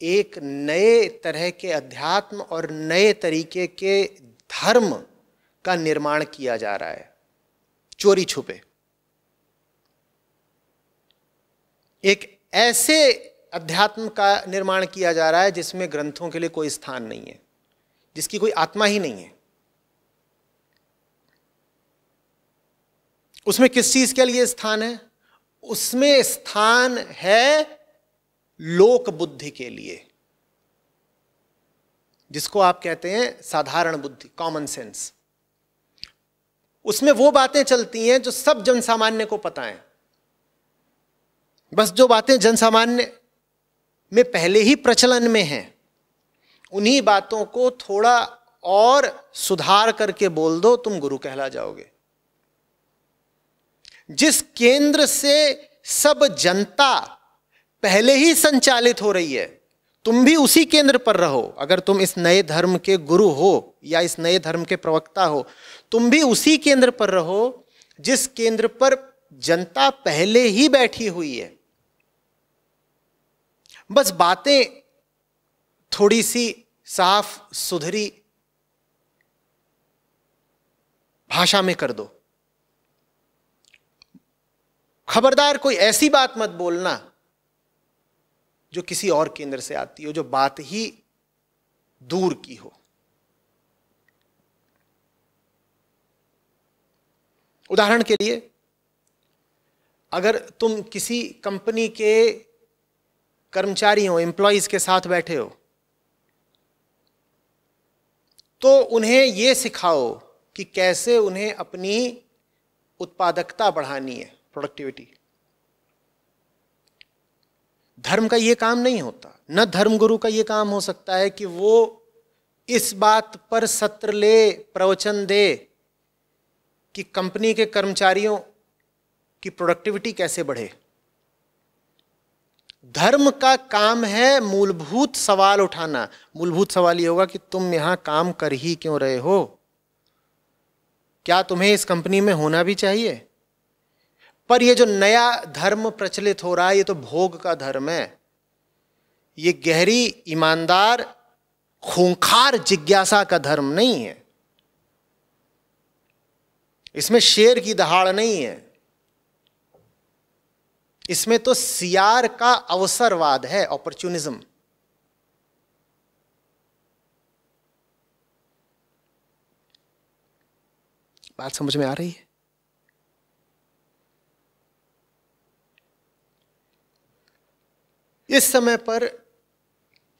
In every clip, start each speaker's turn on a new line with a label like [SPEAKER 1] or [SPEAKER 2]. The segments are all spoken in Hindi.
[SPEAKER 1] एक नए तरह के अध्यात्म और नए तरीके के धर्म का निर्माण किया जा रहा है, चोरी छुपे। एक ऐसे अध्यात्म का निर्माण किया जा रहा है जिसमें ग्रंथों के लिए कोई स्थान नहीं है, जिसकी कोई आत्मा ही नहीं है। उसमें किस चीज के लिए स्थान है? उसमें स्थान है लोक बुद्धि के लिए, जिसको आप कहते हैं साधारण बुद्धि, कॉमन सेंस। उसमें वो बातें चलती हैं जो सब जनसामान्य को पता है। बस जो बातें जनसामान्य में पहले ही प्रचलन में हैं, उन्हीं बातों को थोड़ा और सुधार करके बोल दो, तुम गुरु कहला जाओगे। जिस केंद्र से सब जनता पहले ही संचालित हो रही है, तुम भी उसी केंद्र पर रहो। अगर तुम इस नए धर्म के गुरु हो या इस नए धर्म के प्रवक्ता हो, तुम भी उसी केंद्र पर रहो जिस केंद्र पर जनता पहले ही बैठी हुई है। बस बातें थोड़ी सी साफ सुथरी भाषा में कर दो। खबरदार कोई ऐसी बात मत बोलना जो किसी और केंद्र से आती हो, जो बात ही दूर की हो। उदाहरण के लिए, अगर तुम किसी कंपनी के कर्मचारी हो, एम्प्लॉइज के साथ बैठे हो, तो उन्हें यह सिखाओ कि कैसे उन्हें अपनी उत्पादकता बढ़ानी है, प्रोडक्टिविटी। धर्म का यह काम नहीं होता। न धर्मगुरु का यह काम हो सकता है कि वो इस बात पर सत्र ले, प्रवचन दे कि कंपनी के कर्मचारियों की प्रोडक्टिविटी कैसे बढ़े। धर्म का काम है मूलभूत सवाल उठाना। मूलभूत सवाल ये होगा कि तुम यहां काम कर ही क्यों रहे हो? क्या तुम्हें इस कंपनी में होना भी चाहिए? पर ये जो नया धर्म प्रचलित हो रहा है, ये तो भोग का धर्म है। ये गहरी, ईमानदार, खूंखार जिज्ञासा का धर्म नहीं है। इसमें शेर की दहाड़ नहीं है। इसमें तो सियार का अवसरवाद है, अपॉर्चुनिज्म। बात समझ में आ रही है? इस समय पर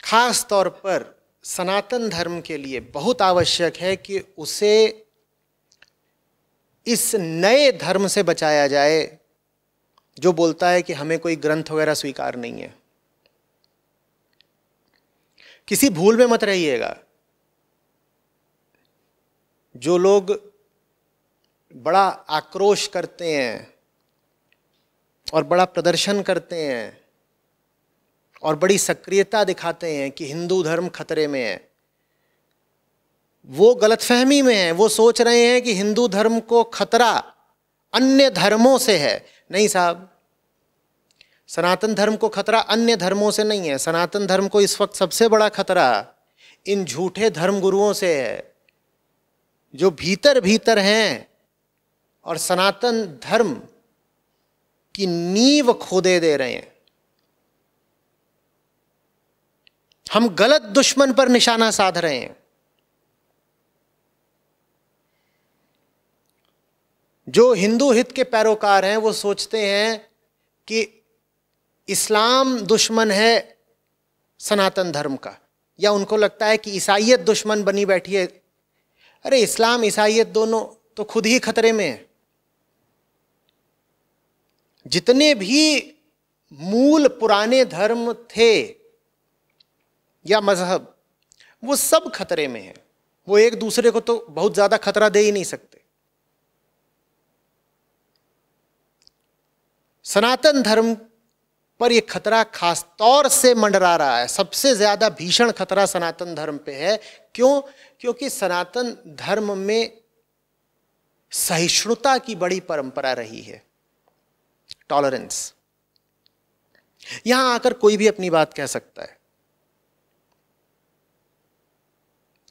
[SPEAKER 1] खास तौर पर सनातन धर्म के लिए बहुत आवश्यक है कि उसे इस नए धर्म से बचाया जाए जो बोलता है कि हमें कोई ग्रंथ वगैरह स्वीकार नहीं है। किसी भूल में मत रहिएगा। जो लोग बड़ा आक्रोश करते हैं और बड़ा प्रदर्शन करते हैं और बड़ी सक्रियता दिखाते हैं कि हिंदू धर्म खतरे में है, वो गलतफहमी में है। वो सोच रहे हैं कि हिंदू धर्म को खतरा अन्य धर्मों से है। नहीं साहब, सनातन धर्म को खतरा अन्य धर्मों से नहीं है। सनातन धर्म को इस वक्त सबसे बड़ा खतरा इन झूठे धर्म गुरुओं से है, जो भीतर भीतर हैं और सनातन धर्म की नींव खोदे दे रहे हैं। हम गलत दुश्मन पर निशाना साध रहे हैं। जो हिंदू हित के पैरोकार हैं वो सोचते हैं कि इस्लाम दुश्मन है सनातन धर्म का, या उनको लगता है कि ईसाईयत दुश्मन बनी बैठी है। अरे इस्लाम ईसाईयत दोनों तो खुद ही खतरे में है। जितने भी मूल पुराने धर्म थे या मजहब, वो सब खतरे में है। वो एक दूसरे को तो बहुत ज्यादा खतरा दे ही नहीं सकते। सनातन धर्म पर यह खतरा खास तौर से मंडरा रहा है। सबसे ज्यादा भीषण खतरा सनातन धर्म पे है। क्यों? क्योंकि सनातन धर्म में सहिष्णुता की बड़ी परंपरा रही है, टॉलरेंस। यहां आकर कोई भी अपनी बात कह सकता है।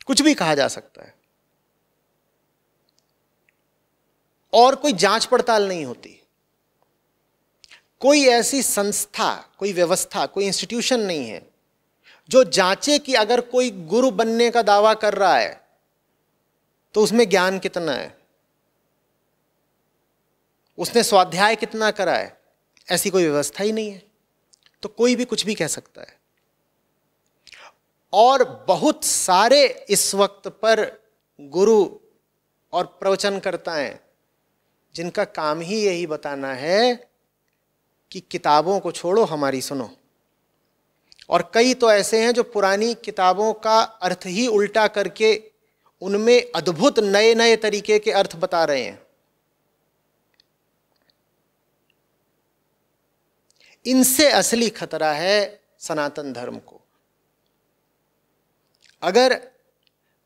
[SPEAKER 1] कुछ भी कहा जा सकता है, और कोई जांच पड़ताल नहीं होती। कोई ऐसी संस्था, कोई व्यवस्था, कोई इंस्टीट्यूशन नहीं है जो जांचे कि अगर कोई गुरु बनने का दावा कर रहा है तो उसमें ज्ञान कितना है, उसने स्वाध्याय कितना करा है। ऐसी कोई व्यवस्था ही नहीं है, तो कोई भी कुछ भी कह सकता है। और बहुत सारे इस वक्त पर गुरु और प्रवचनकर्ता हैं जिनका काम ही यही बताना है कि किताबों को छोड़ो, हमारी सुनो। और कई तो ऐसे हैं जो पुरानी किताबों का अर्थ ही उल्टा करके उनमें अद्भुत नए नए तरीके के अर्थ बता रहे हैं। इनसे असली खतरा है सनातन धर्म को। अगर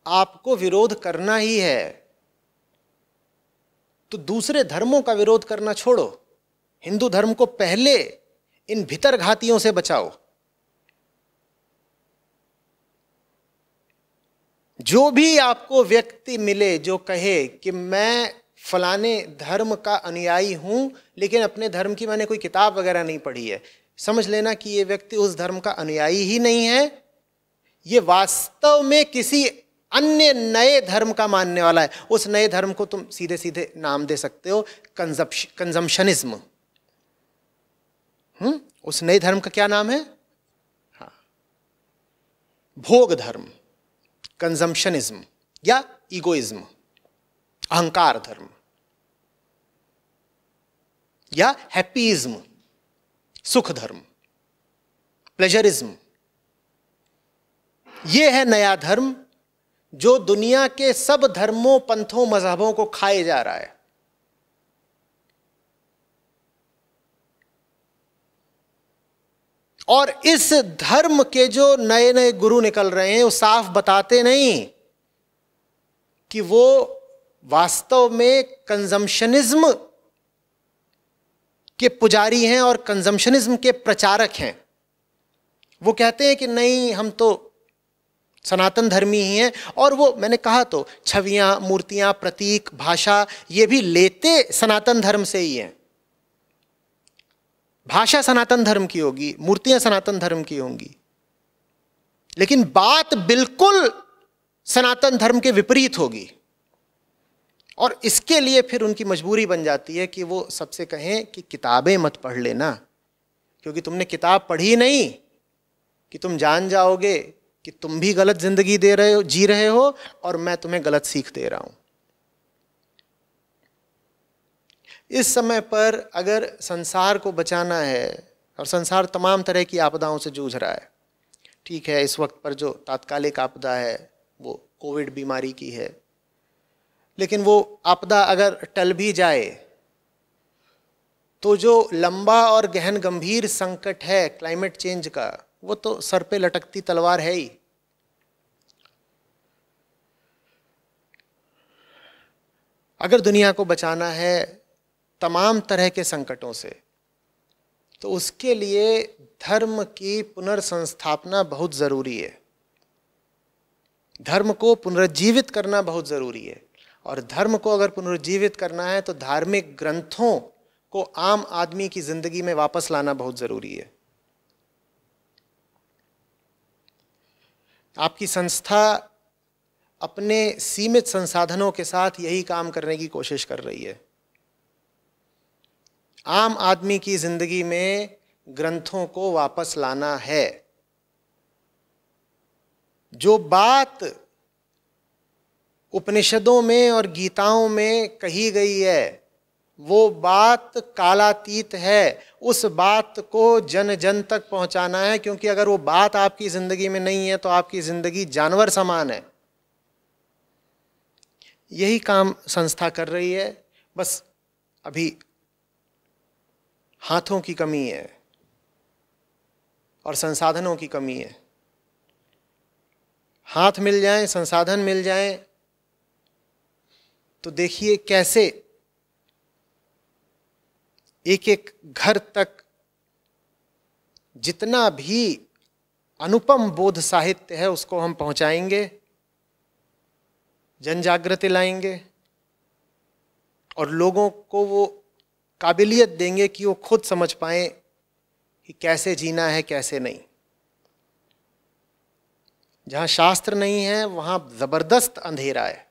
[SPEAKER 1] आपको विरोध करना ही है तो दूसरे धर्मों का विरोध करना छोड़ो, हिंदू धर्म को पहले इन भीतरघातियों से बचाओ। जो भी आपको व्यक्ति मिले जो कहे कि मैं फलाने धर्म का अनुयायी हूं लेकिन अपने धर्म की मैंने कोई किताब वगैरह नहीं पढ़ी है, समझ लेना कि यह व्यक्ति उस धर्म का अनुयायी ही नहीं है, ये वास्तव में किसी अन्य नए धर्म का मानने वाला है। उस नए धर्म को तुम सीधे सीधे नाम दे सकते हो कंजम्पशनिज्म। उस नए धर्म का क्या नाम है? हाँ, भोग धर्म, कंजम्पशनिज्म या ईगोइज्म, अहंकार धर्म, या हैप्पीइज्म, सुख धर्म, प्लेजरिज्म। यह है नया धर्म जो दुनिया के सब धर्मों, पंथों, मजहबों को खाए जा रहा है। और इस धर्म के जो नए नए गुरु निकल रहे हैं वो साफ बताते नहीं कि वो वास्तव में कंजम्पशनिज्म के पुजारी हैं और कंजम्पशनिज्म के प्रचारक हैं। वो कहते हैं कि नहीं, हम तो सनातन धर्मी ही हैं। और वो मैंने कहा तो छवियां, मूर्तियां, प्रतीक, भाषा, ये भी लेते सनातन धर्म से ही हैं। भाषा सनातन धर्म की होगी, मूर्तियां सनातन धर्म की होंगी, लेकिन बात बिल्कुल सनातन धर्म के विपरीत होगी। और इसके लिए फिर उनकी मजबूरी बन जाती है कि वो सबसे कहें कि किताबें मत पढ़ लेना, क्योंकि तुमने किताब पढ़ी नहीं कि तुम जान जाओगे कि तुम भी गलत जिंदगी जी रहे हो और मैं तुम्हें गलत सीख दे रहा हूं। इस समय पर अगर संसार को बचाना है, और संसार तमाम तरह की आपदाओं से जूझ रहा है, ठीक है, इस वक्त पर जो तात्कालिक आपदा है वो कोविड बीमारी की है, लेकिन वो आपदा अगर टल भी जाए तो जो लंबा और गहन गंभीर संकट है क्लाइमेट चेंज का, वो तो सर पे लटकती तलवार है ही। अगर दुनिया को बचाना है तमाम तरह के संकटों से, तो उसके लिए धर्म की पुनर्संस्थापना बहुत ज़रूरी है। धर्म को पुनर्जीवित करना बहुत ज़रूरी है। और धर्म को अगर पुनर्जीवित करना है तो धार्मिक ग्रंथों को आम आदमी की ज़िंदगी में वापस लाना बहुत ज़रूरी है। आपकी संस्था अपने सीमित संसाधनों के साथ यही काम करने की कोशिश कर रही है। आम आदमी की जिंदगी में ग्रंथों को वापस लाना है। जो बात उपनिषदों में और गीताओं में कही गई है वो बात कालातीत है। उस बात को जन जन तक पहुंचाना है, क्योंकि अगर वो बात आपकी जिंदगी में नहीं है तो आपकी जिंदगी जानवर समान है। यही काम संस्था कर रही है, बस अभी हाथों की कमी है और संसाधनों की कमी है। हाथ मिल जाएं, संसाधन मिल जाएं तो देखिए कैसे एक एक घर तक जितना भी अनुपम बोध साहित्य है उसको हम पहुंचाएंगे जन जागृति लाएंगे और लोगों को वो काबिलियत देंगे कि वो खुद समझ पाएं कि कैसे जीना है कैसे नहीं। जहाँ शास्त्र नहीं है वहाँ जबरदस्त अंधेरा है।